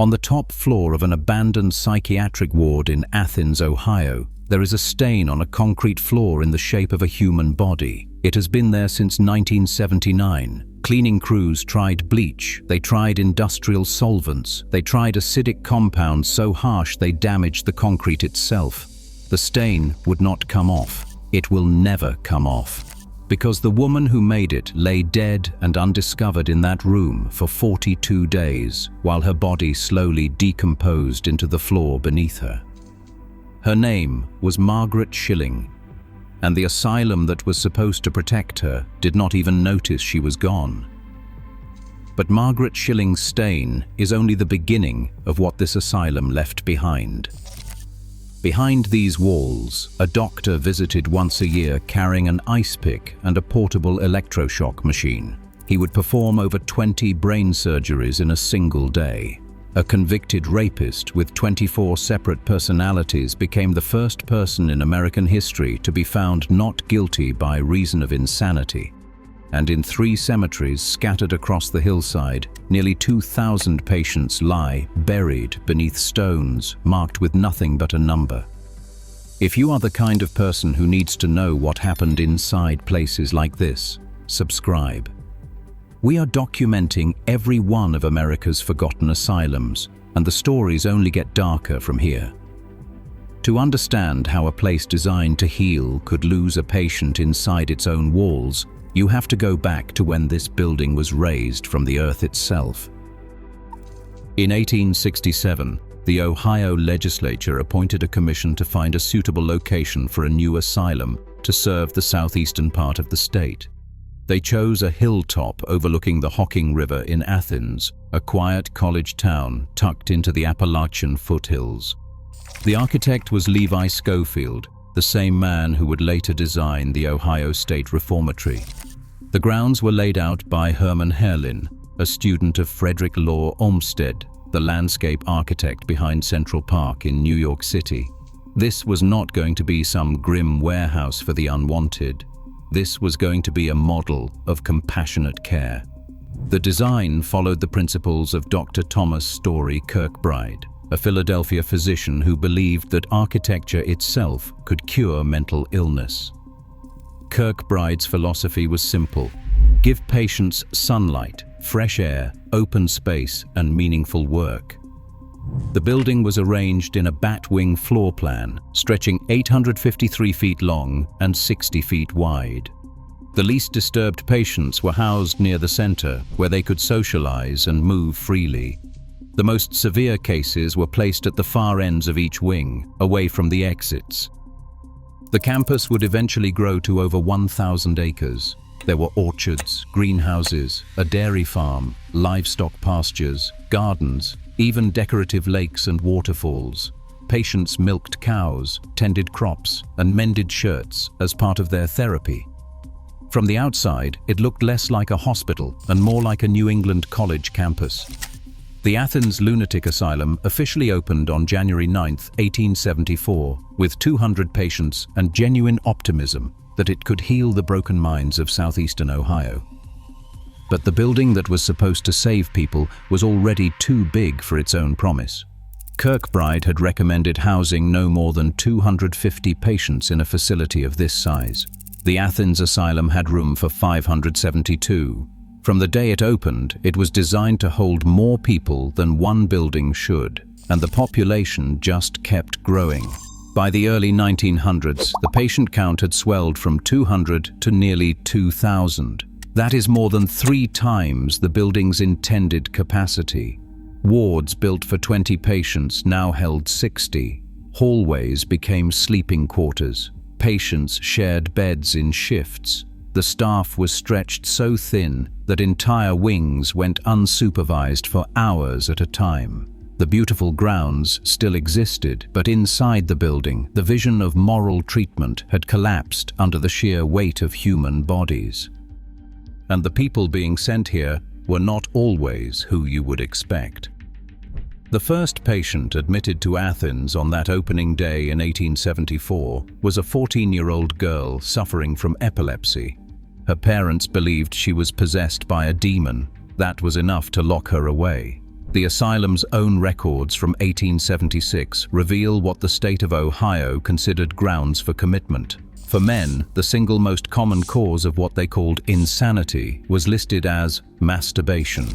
On the top floor of an abandoned psychiatric ward in Athens, Ohio, there is a stain on a concrete floor in the shape of a human body. It has been there since 1979. Cleaning crews tried bleach, they tried industrial solvents, they tried acidic compounds so harsh they damaged the concrete itself. The stain would not come off. It will never come off. Because the woman who made it lay dead and undiscovered in that room for 42 days, while her body slowly decomposed into the floor beneath her. Her name was Margaret Schilling, and the asylum that was supposed to protect her did not even notice she was gone. But Margaret Schilling's stain is only the beginning of what this asylum left behind. Behind these walls, a doctor visited once a year carrying an ice pick and a portable electroshock machine. He would perform over 20 brain surgeries in a single day. A convicted rapist with 24 separate personalities became the first person in American history to be found not guilty by reason of insanity. And in 3 cemeteries scattered across the hillside, nearly 2,000 patients lie buried beneath stones marked with nothing but a number. If you are the kind of person who needs to know what happened inside places like this, subscribe. We are documenting every one of America's forgotten asylums, and the stories only get darker from here. To understand how a place designed to heal could lose a patient inside its own walls, you have to go back to when this building was raised from the earth itself. In 1867, the Ohio legislature appointed a commission to find a suitable location for a new asylum to serve the southeastern part of the state. They chose a hilltop overlooking the Hocking River in Athens, a quiet college town tucked into the Appalachian foothills. The architect was Levi Scofield, the same man who would later design the Ohio State Reformatory. The grounds were laid out by Herman Haerlin, a student of Frederick Law Olmsted, the landscape architect behind Central Park in New York City. This was not going to be some grim warehouse for the unwanted. This was going to be a model of compassionate care. The design followed the principles of Dr. Thomas Story Kirkbride, a Philadelphia physician who believed that architecture itself could cure mental illness. Kirkbride's philosophy was simple: give patients sunlight, fresh air, open space, and meaningful work. The building was arranged in a bat-wing floor plan, stretching 853 feet long and 60 feet wide. The least disturbed patients were housed near the center, where they could socialize and move freely. The most severe cases were placed at the far ends of each wing, away from the exits. The campus would eventually grow to over 1,000 acres. There were orchards, greenhouses, a dairy farm, livestock pastures, gardens, even decorative lakes and waterfalls. Patients milked cows, tended crops, and mended shirts as part of their therapy. From the outside, it looked less like a hospital and more like a New England college campus. The Athens Lunatic Asylum officially opened on January 9, 1874, with 200 patients and genuine optimism that it could heal the broken minds of southeastern Ohio. But the building that was supposed to save people was already too big for its own promise. Kirkbride had recommended housing no more than 250 patients in a facility of this size. The Athens Asylum had room for 572. From the day it opened, it was designed to hold more people than one building should, and the population just kept growing. By the early 1900s, the patient count had swelled from 200 to nearly 2,000. That is more than 3 times the building's intended capacity. Wards built for 20 patients now held 60. Hallways became sleeping quarters. Patients shared beds in shifts. The staff was stretched so thin that entire wings went unsupervised for hours at a time. The beautiful grounds still existed, but inside the building, the vision of moral treatment had collapsed under the sheer weight of human bodies. And the people being sent here were not always who you would expect. The first patient admitted to Athens on that opening day in 1874 was a 14-year-old girl suffering from epilepsy. Her parents believed she was possessed by a demon. That was enough to lock her away. The asylum's own records from 1876 reveal what the state of Ohio considered grounds for commitment. For men, the single most common cause of what they called insanity was listed as masturbation.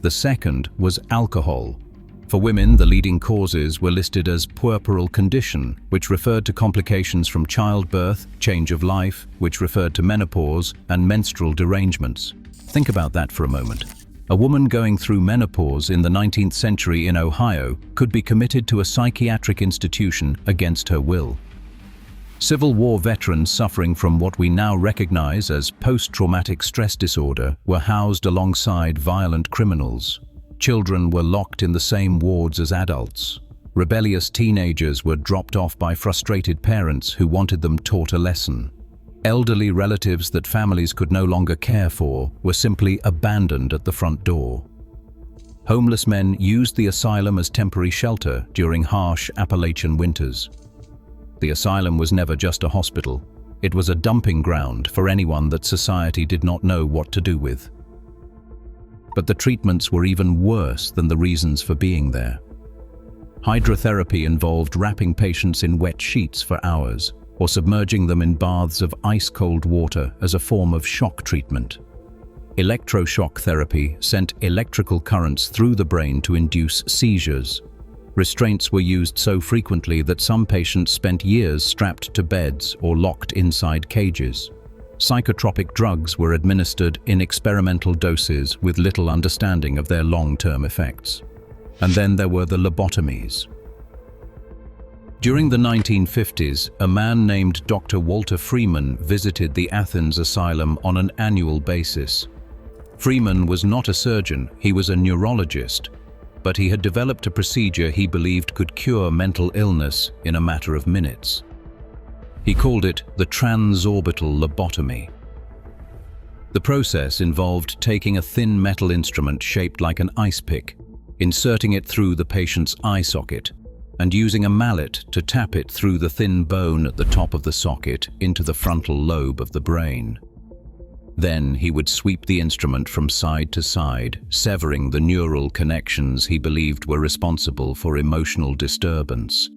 The second was alcohol. For women, the leading causes were listed as puerperal condition, which referred to complications from childbirth, change of life, which referred to menopause, and menstrual derangements. Think about that for a moment. A woman going through menopause in the 19th century in Ohio could be committed to a psychiatric institution against her will. Civil War veterans suffering from what we now recognize as post-traumatic stress disorder were housed alongside violent criminals. Children were locked in the same wards as adults. Rebellious teenagers were dropped off by frustrated parents who wanted them taught a lesson. Elderly relatives that families could no longer care for were simply abandoned at the front door. Homeless men used the asylum as temporary shelter during harsh Appalachian winters. The asylum was never just a hospital. It was a dumping ground for anyone that society did not know what to do with. But the treatments were even worse than the reasons for being there. Hydrotherapy involved wrapping patients in wet sheets for hours, or submerging them in baths of ice-cold water as a form of shock treatment. Electroshock therapy sent electrical currents through the brain to induce seizures. Restraints were used so frequently that some patients spent years strapped to beds or locked inside cages. Psychotropic drugs were administered in experimental doses with little understanding of their long-term effects. And then there were the lobotomies. During the 1950s, a man named Dr. Walter Freeman visited the Athens Asylum on an annual basis. Freeman was not a surgeon, he was a neurologist, but he had developed a procedure he believed could cure mental illness in a matter of minutes. He called it the transorbital lobotomy. The process involved taking a thin metal instrument shaped like an ice pick, inserting it through the patient's eye socket, and using a mallet to tap it through the thin bone at the top of the socket into the frontal lobe of the brain. Then he would sweep the instrument from side to side, severing the neural connections he believed were responsible for emotional disturbance.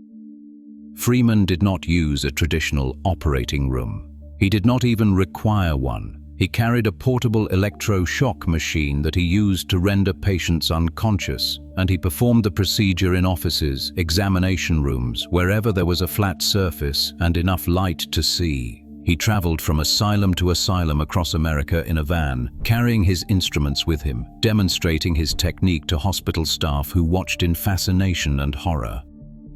Freeman did not use a traditional operating room. He did not even require one. He carried a portable electroshock machine that he used to render patients unconscious, and he performed the procedure in offices, examination rooms, wherever there was a flat surface and enough light to see. He traveled from asylum to asylum across America in a van, carrying his instruments with him, demonstrating his technique to hospital staff who watched in fascination and horror.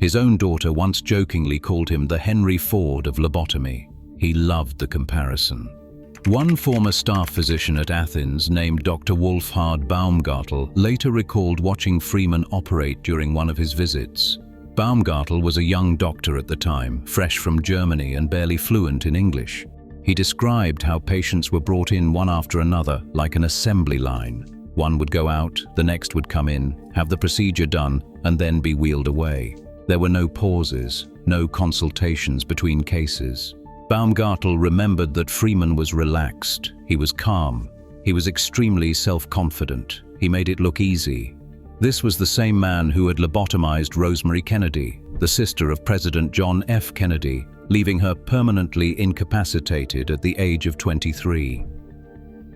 His own daughter once jokingly called him the Henry Ford of lobotomy. He loved the comparison. One former staff physician at Athens named Dr. Wolfhard Baumgartel later recalled watching Freeman operate during one of his visits. Baumgartel was a young doctor at the time, fresh from Germany and barely fluent in English. He described how patients were brought in one after another, like an assembly line. One would go out, the next would come in, have the procedure done, and then be wheeled away. There were no pauses, no consultations between cases. Baumgartel remembered that Freeman was relaxed, he was calm, he was extremely self-confident, he made it look easy. This was the same man who had lobotomized Rosemary Kennedy, the sister of President John F. Kennedy, leaving her permanently incapacitated at the age of 23.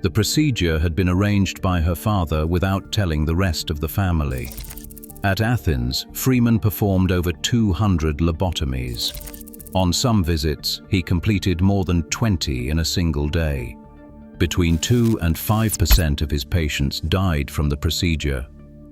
The procedure had been arranged by her father without telling the rest of the family. At Athens, Freeman performed over 200 lobotomies. On some visits, he completed more than 20 in a single day. Between 2 and 5% of his patients died from the procedure.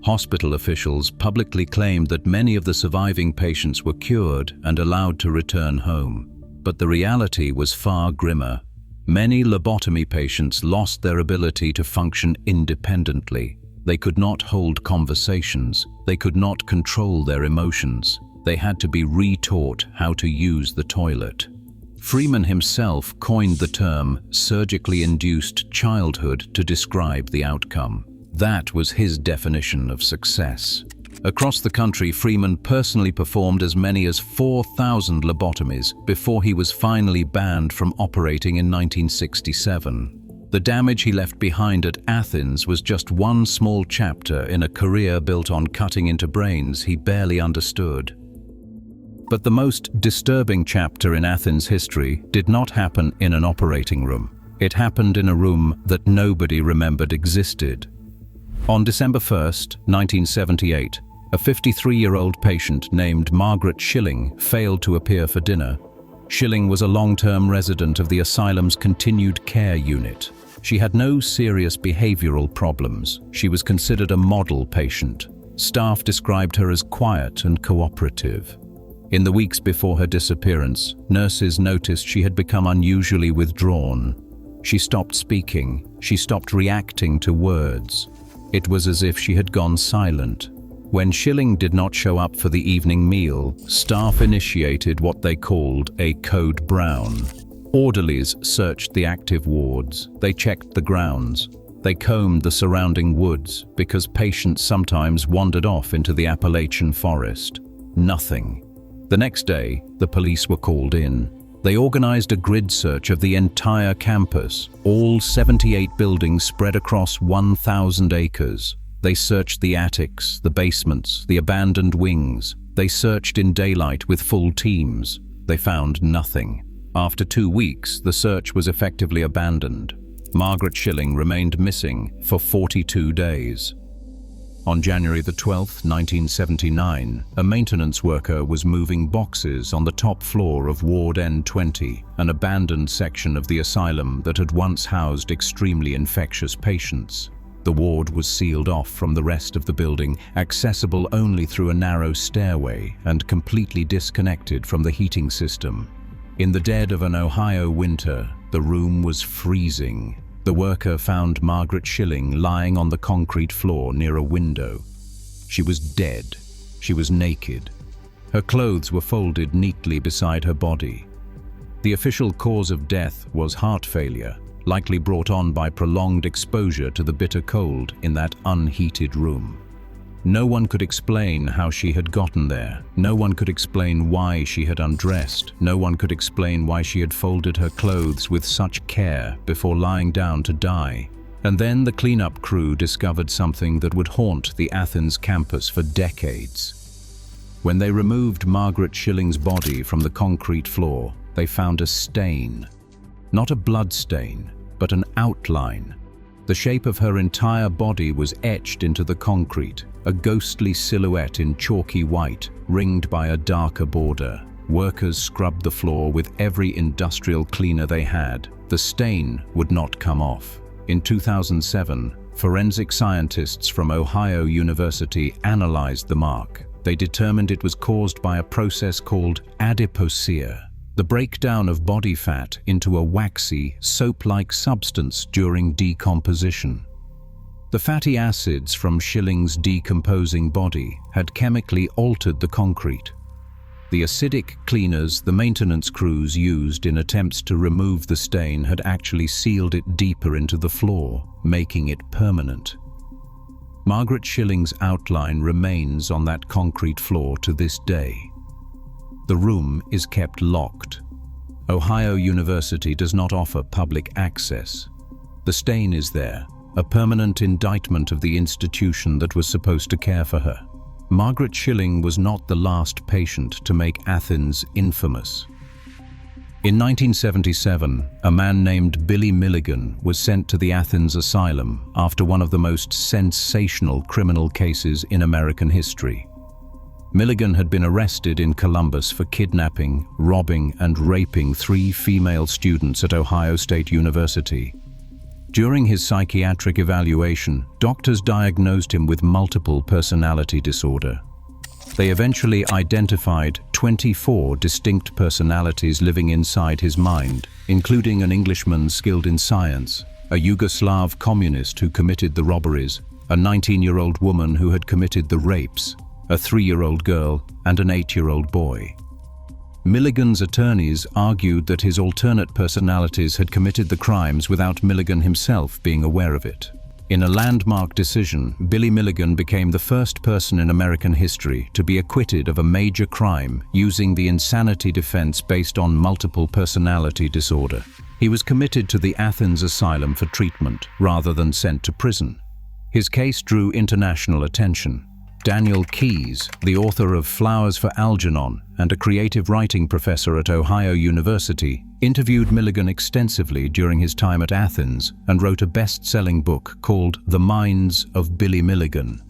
Hospital officials publicly claimed that many of the surviving patients were cured and allowed to return home. But the reality was far grimmer. Many lobotomy patients lost their ability to function independently. They could not hold conversations. They could not control their emotions. They had to be retaught how to use the toilet. Freeman himself coined the term surgically induced childhood to describe the outcome. That was his definition of success. Across the country, Freeman personally performed as many as 4,000 lobotomies before he was finally banned from operating in 1967. The damage he left behind at Athens was just one small chapter in a career built on cutting into brains he barely understood. But the most disturbing chapter in Athens history did not happen in an operating room. It happened in a room that nobody remembered existed. On December 1st, 1978, a 53-year-old patient named Margaret Schilling failed to appear for dinner. Schilling was a long-term resident of the asylum's continued care unit. She had no serious behavioral problems. She was considered a model patient. Staff described her as quiet and cooperative. In the weeks before her disappearance, nurses noticed she had become unusually withdrawn. She stopped speaking. She stopped reacting to words. It was as if she had gone silent. When Schilling did not show up for the evening meal, staff initiated what they called a code brown. Orderlies searched the active wards. They checked the grounds. They combed the surrounding woods because patients sometimes wandered off into the Appalachian forest. Nothing. The next day, the police were called in. They organized a grid search of the entire campus, all 78 buildings spread across 1,000 acres. They searched the attics, the basements, the abandoned wings. They searched in daylight with full teams. They found nothing. After 2 weeks, the search was effectively abandoned. Margaret Schilling remained missing for 42 days. On January the 12th, 1979, a maintenance worker was moving boxes on the top floor of Ward N20, an abandoned section of the asylum that had once housed extremely infectious patients. The ward was sealed off from the rest of the building, accessible only through a narrow stairway and completely disconnected from the heating system. In the dead of an Ohio winter, the room was freezing. The worker found Margaret Schilling lying on the concrete floor near a window. She was dead. She was naked. Her clothes were folded neatly beside her body. The official cause of death was heart failure, likely brought on by prolonged exposure to the bitter cold in that unheated room. No one could explain how she had gotten there. No one could explain why she had undressed. No one could explain why she had folded her clothes with such care before lying down to die. And then the cleanup crew discovered something that would haunt the Athens campus for decades. When they removed Margaret Schilling's body from the concrete floor, they found a stain. Not a blood stain, but an outline. The shape of her entire body was etched into the concrete, a ghostly silhouette in chalky white, ringed by a darker border. Workers scrubbed the floor with every industrial cleaner they had. The stain would not come off. In 2007, forensic scientists from Ohio University analyzed the mark. They determined it was caused by a process called adiposia, the breakdown of body fat into a waxy, soap-like substance during decomposition. The fatty acids from Schilling's decomposing body had chemically altered the concrete. The acidic cleaners the maintenance crews used in attempts to remove the stain had actually sealed it deeper into the floor, making it permanent. Margaret Schilling's outline remains on that concrete floor to this day. The room is kept locked. Ohio University does not offer public access. The stain is there, a permanent indictment of the institution that was supposed to care for her. Margaret Schilling was not the last patient to make Athens infamous. In 1977, a man named Billy Milligan was sent to the Athens Asylum after one of the most sensational criminal cases in American history. Milligan had been arrested in Columbus for kidnapping, robbing, and raping 3 female students at Ohio State University. During his psychiatric evaluation, doctors diagnosed him with multiple personality disorder. They eventually identified 24 distinct personalities living inside his mind, including an Englishman skilled in science, a Yugoslav communist who committed the robberies, a 19-year-old woman who had committed the rapes, a 3-year-old girl, and an 8-year-old boy. Milligan's attorneys argued that his alternate personalities had committed the crimes without Milligan himself being aware of it. In a landmark decision, Billy Milligan became the first person in American history to be acquitted of a major crime using the insanity defense based on multiple personality disorder. He was committed to the Athens Asylum for treatment rather than sent to prison. His case drew international attention. Daniel Keyes, the author of Flowers for Algernon and a creative writing professor at Ohio University, interviewed Milligan extensively during his time at Athens and wrote a best-selling book called The Minds of Billy Milligan.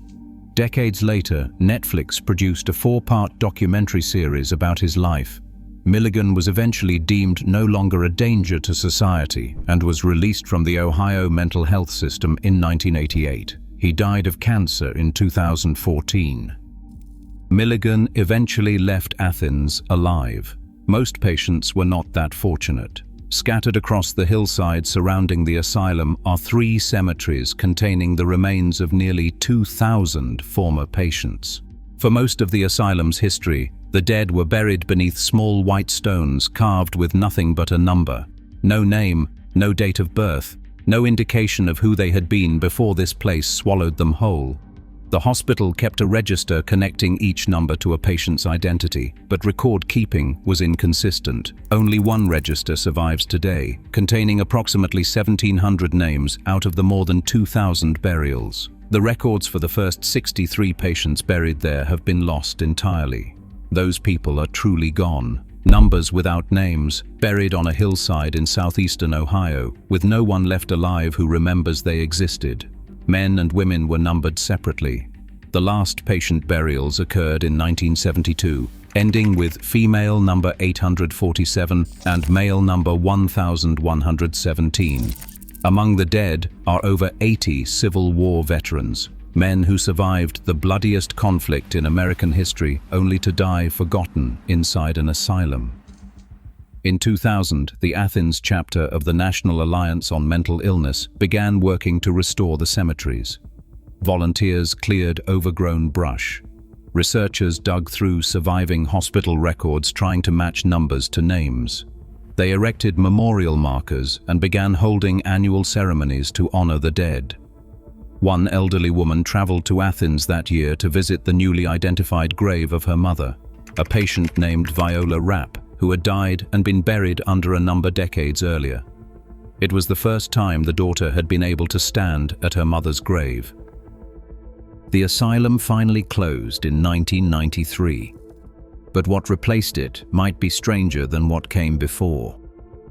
Decades later, Netflix produced a 4-part documentary series about his life. Milligan was eventually deemed no longer a danger to society and was released from the Ohio mental health system in 1988. He died of cancer in 2014. Milligan eventually left Athens alive. Most patients were not that fortunate. Scattered across the hillside surrounding the asylum are 3 cemeteries containing the remains of nearly 2,000 former patients. For most of the asylum's history, the dead were buried beneath small white stones carved with nothing but a number. No name, no date of birth, no indication of who they had been before this place swallowed them whole. The hospital kept a register connecting each number to a patient's identity, but record keeping was inconsistent. Only one register survives today, containing approximately 1,700 names out of the more than 2,000 burials. The records for the first 63 patients buried there have been lost entirely. Those people are truly gone. Numbers without names, buried on a hillside in southeastern Ohio, with no one left alive who remembers they existed. Men and women were numbered separately. The last patient burials occurred in 1972, ending with female number 847 and male number 1,117. Among the dead are over 80 Civil War veterans, men who survived the bloodiest conflict in American history only to die forgotten inside an asylum. In 2000, the Athens chapter of the National Alliance on Mental Illness began working to restore the cemeteries. Volunteers cleared overgrown brush. Researchers dug through surviving hospital records trying to match numbers to names. They erected memorial markers and began holding annual ceremonies to honor the dead. One elderly woman traveled to Athens that year to visit the newly identified grave of her mother, a patient named Viola Rapp, who had died and been buried under a number decades earlier. It was the first time the daughter had been able to stand at her mother's grave. The asylum finally closed in 1993, but what replaced it might be stranger than what came before.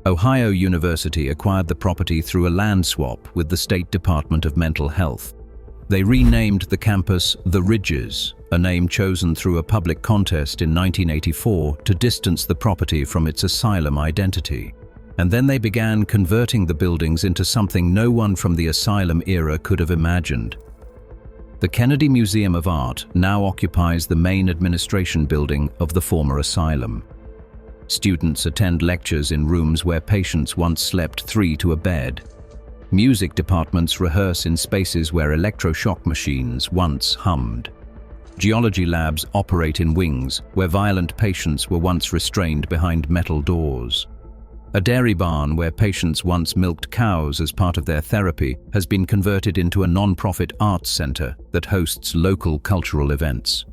Ohio University acquired the property through a land swap with the State Department of Mental Health. They renamed the campus The Ridges, a name chosen through a public contest in 1984 to distance the property from its asylum identity. And then they began converting the buildings into something no one from the asylum era could have imagined. The Kennedy Museum of Art now occupies the main administration building of the former asylum. Students attend lectures in rooms where patients once slept 3 to a bed. Music departments rehearse in spaces where electroshock machines once hummed. Geology labs operate in wings where violent patients were once restrained behind metal doors. A dairy barn where patients once milked cows as part of their therapy has been converted into a non-profit arts center that hosts local cultural events.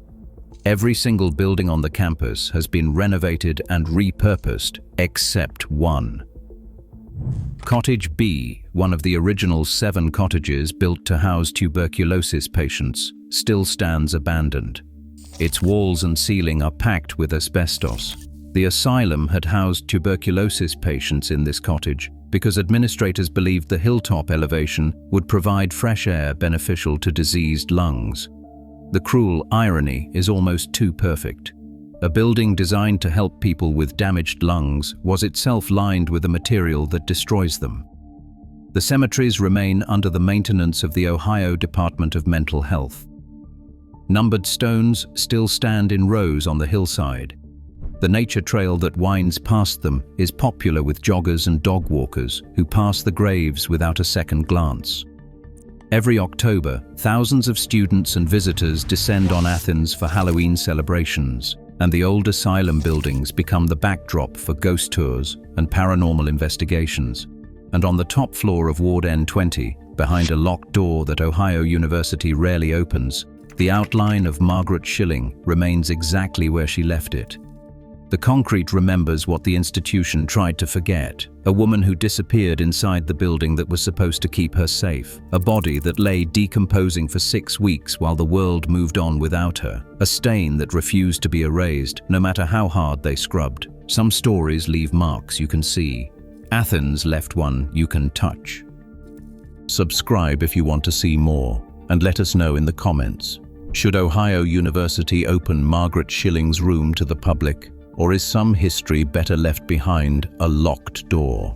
Every single building on the campus has been renovated and repurposed, except one. Cottage B, one of the original 7 cottages built to house tuberculosis patients, still stands abandoned. Its walls and ceiling are packed with asbestos. The asylum had housed tuberculosis patients in this cottage because administrators believed the hilltop elevation would provide fresh air beneficial to diseased lungs. The cruel irony is almost too perfect. A building designed to help people with damaged lungs was itself lined with a material that destroys them. The cemeteries remain under the maintenance of the Ohio Department of Mental Health. Numbered stones still stand in rows on the hillside. The nature trail that winds past them is popular with joggers and dog walkers who pass the graves without a second glance. Every October, thousands of students and visitors descend on Athens for Halloween celebrations, and the old asylum buildings become the backdrop for ghost tours and paranormal investigations. And on the top floor of Ward N20, behind a locked door that Ohio University rarely opens, the outline of Margaret Schilling remains exactly where she left it. The concrete remembers what the institution tried to forget. A woman who disappeared inside the building that was supposed to keep her safe. A body that lay decomposing for 6 weeks while the world moved on without her. A stain that refused to be erased, no matter how hard they scrubbed. Some stories leave marks you can see. Athens left one you can touch. Subscribe if you want to see more, and let us know in the comments. Should Ohio University open Margaret Schilling's room to the public? Or is some history better left behind a locked door?